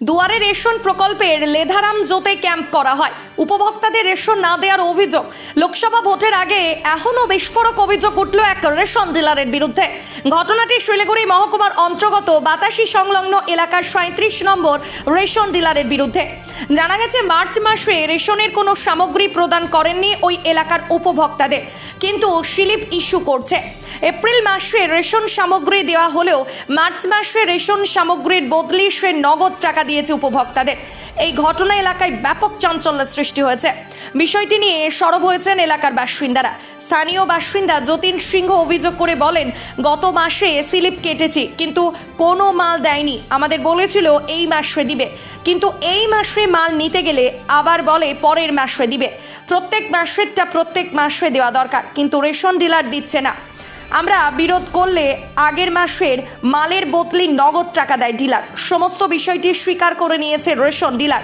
দুয়ারে রেশন প্রকল্পের লেধারাম জোতে ক্যাম্প করা হয়। উপভোক্তাদের রেশন না দেওয়ার অভিযোগ। লোকসভা ভোটের আগে এখনও বিস্ফোরক অভিযোগ উঠল এক রেশন ডিলারের বিরুদ্ধে। ঘটনাটি শিলিগুড়ি মহকুমার অন্তর্গত বাতাসি সংলগ্ন এলাকার 37 নম্বর রেশন ডিলারের বিরুদ্ধে। জানা গেছে মার্চ মাসে রেশনের কোনো সামগ্রী প্রদান করেননি ওই এলাকার উপভোক্তাদের, কিন্তু স্লিপ ইস্যু করছে। এপ্রিল মাসে রেশন সামগ্রী দেওয়া হলেও মার্চ মাসে রেশন সামগ্রীর বদলে সে নগদ টাকা দিয়েছে উপভোক্তাদের। এই ঘটনা এলাকায় ব্যাপক চাঞ্চল্যের সৃষ্টি হয়েছে। বিষয়টি নিয়ে সরব হয়েছেন এলাকার বাসিন্দারা। স্থানীয় বাসিন্দা যতীন সিংহ অভিযোগ করে বলেন, গত মাসে স্লিপ কেটেছি, কিন্তু কোনো মাল দেয়নি। আমাদের বলেছিল এই মাসে দিবে, কিন্তু এই মাসে মাল নিতে গেলে আবার বলে পরের মাসে দিবে। প্রত্যেক মাসেরটা প্রত্যেক মাসে দেওয়া দরকার, কিন্তু রেশন ডিলার দিচ্ছে না। আমরা বিরোধ করলে আগের মাসের মালের বদলে নগদ টাকা দেয় ডিলার। সমস্ত বিষয়টি স্বীকার করে নিয়েছে রেশন ডিলার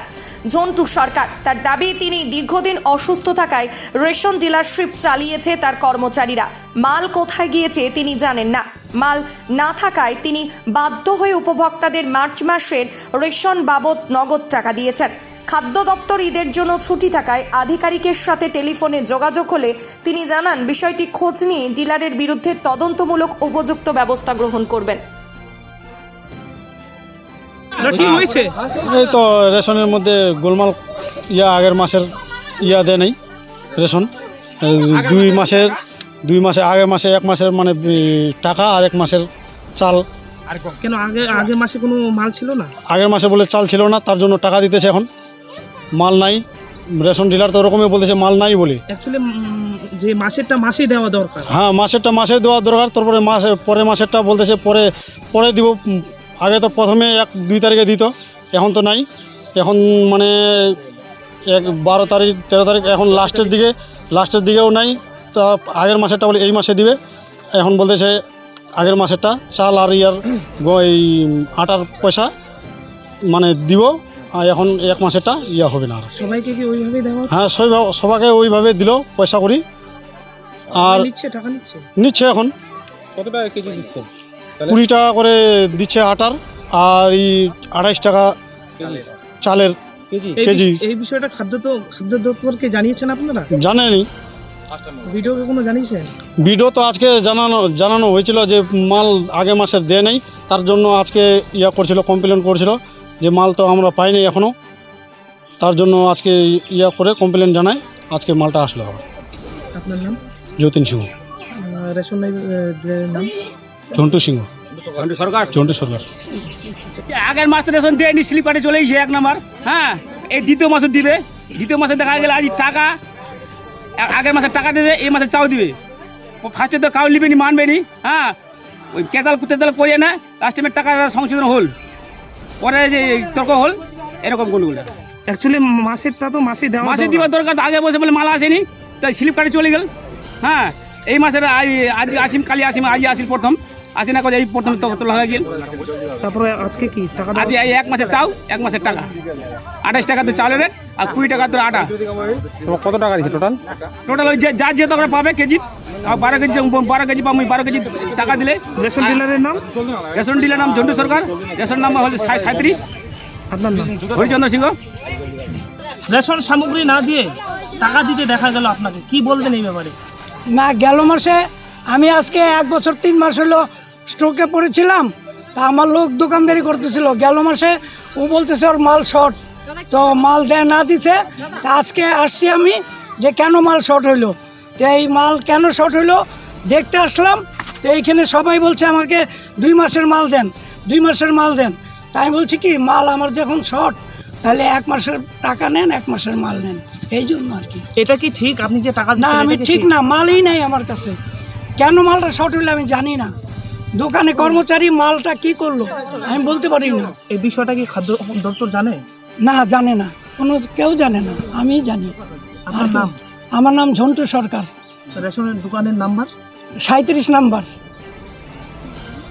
ঝন্টু সরকার। তার দাবি, তিনি দীর্ঘদিন অসুস্থ থাকায় রেশন ডিলারশিপ চালিয়েছে তার কর্মচারীরা। মাল কোথায় গিয়েছে তিনি জানেন না। মাল না থাকায় তিনি বাধ্য হয়ে উপভোক্তাদের মার্চ মাসের রেশন বাবদ নগদ টাকা দিয়েছেন। খাদ্য দপ্তর ঈদের জন্য ছুটি থাকায় আধিকারিকের সাথে টেলিফোনে যোগাযোগ হলে তিনি জানান, বিষয়টি খোঁজ নিয়ে ডিলারের বিরুদ্ধে তদন্তমূলক উপযুক্ত ব্যবস্থা গ্রহণ করবেন। কি হয়েছে? এই তো রেশনের মধ্যে গোলমাল, আগের মাসের দেয় নাই রেশন। দুই মাসে আগের মাসে এক মাসের মানে টাকা আর এক মাসের চাল। আর কেন আগের মাসে কোনো মাল ছিল না? আগের মাসে বলে চাল ছিল না, তার জন্য টাকা দিতেছে। এখন মাল নাই। রেশন ডিলার তো ওরকমই বলতেছে মাল নাই বলে। অ্যাকচুয়ালি যে মাসেরটা মাসেই দেওয়া দরকার। হ্যাঁ, মাসেরটা মাসে দেওয়া দরকার। তারপরে পরের মাসেরটা বলতেছে পরে দিব। আগে তো প্রথমে 1-2 তারিখে দিত, এখন তো নাই। এখন মানে 12 তারিখ 13 তারিখ, এখন লাস্টের দিকেও নাই। তা আগের মাসেরটা বলে এই মাসে দিবে। এখন বলতেছে আগের মাসেরটা চাল আর এই আটার পয়সা মানে দিব, আর এখন এক মাসেরটা হবে না। সবাইকে কি ওইভাবে দেওয়া? হ্যাঁ, সবাইকে ওইভাবে দিল পয়সা করি। আর টাকা নিচ্ছে এখন কত টাকা কেজি দিচ্ছে? 20 টাকা করে দিচ্ছে আটার, আর 28 টাকা চালের কেজি। এই বিষয়টা খাদ্য দপ্তরকে জানিয়েছেন আপনারা? জানেনি। ভিডিওকে কোনো জানিয়েছেন? ভিডিও তো আজকে জানানো হয়েছিল যে মাল আগের মাসের দেয় নাই, তার জন্য আজকে করছিল, কমপ্লেন করছিল যে মাল তো আমরা পাইনি এখনও। তার জন্য আজকে করে কমপ্লেন জানায়, আজকে মালটা আসলো। আপনার নাম? যতীন সিংহ। রেশন নাম? ঝন্টু সিংহ। ঝন্টু সরকার। আগের মাসে রেশন দেয়নি, স্লিপারে চলে গেছে 1 নাম্বার। হ্যাঁ, এই দ্বিতীয় মাসে দিবে। দ্বিতীয় মাসে দেখা গেলে আজ টাকা, আগের মাসে টাকা দেবে, এই মাসে চাও দিবে। ফার্স্টে তো কাউ নিবে নি, মানবে নি। হ্যাঁ, ওই কেতাল করে না, লাস্ট টাইমের টাকা সংশোধন হল, পরে যে তর্ক হল, এরকম কোনগুলো। অ্যাকচুয়ালি মাসেরটা তো মাসে দিবার দরকার। আগে বসে বলে মাল আসেনি, তাই স্লিপ কাটে চলে গেল। হ্যাঁ, এই মাসের আজ আসিম, কালি আসিম, আজ আসিল প্রথম আসি না, এই প্রথম তোলা হয়ে গেল। তারপরে আজকে কি টাকা? আজ এই 1 মাসের চাও, 1 মাসের টাকা 28 টাকা তো চালের রেট, আর 20 টাকা তো আটা। কত টাকা দিচ্ছে টোটাল ওই যার যে টাকা পাবে কেজি, আর 12 কেজি পাবো, 12 কেজি টাকা দিলে। রেশন ডিলারের নাম? রেশন ডিলার নাম ঝন্টু সরকার। রেশন নাম্বার হল 37। আপনার নাম? হরিচন্দ্র সিংহ। রেশন সামগ্রী না দিয়ে টাকা দিতে দেখা গেল, আপনাকে কি বলবেন এই ব্যাপারে? না, গেল মাসে আমি আজকে 1 বছর 3 মাস হলো স্ট্রোকে পড়েছিলাম। তা আমার লোক দোকানদারি করতেছিল, গেল মাসে ও বলতেছে ওর মাল শর্ট, তো মাল দেয় না দিছে। তা আজকে আসছি আমি যে কেন মাল শর্ট হইলো, তো এই মাল কেন শর্ট হইলো দেখতে আসলাম। তো এইখানে সবাই বলছে আমাকে 2 মাসের মাল দেন, 2 মাসের মাল দেন। তাই আমি বলছি কি, মাল আমার যখন শর্ট, তাহলে 1 মাসের টাকা নেন, 1 মাসের মাল নেন, এই জন্য আর কি। এটা কি ঠিক? আপনি যে টাকা না, আমি ঠিক না, মালই নাই আমার কাছে। কেন মালটা শর্ট হইলো আমি জানি না। দোকানে কর্মচারী মালটা কি করলো আমি বলতে পারি না। এই বিষয়টা কি খাদ্য দপ্তর জানে? না, জানে না, কেউ জানে না, আমি জানি। আপনার নাম? আমার নাম ঝন্টু সরকার। রেশনের দোকানের নাম্বার? 37 নাম্বার।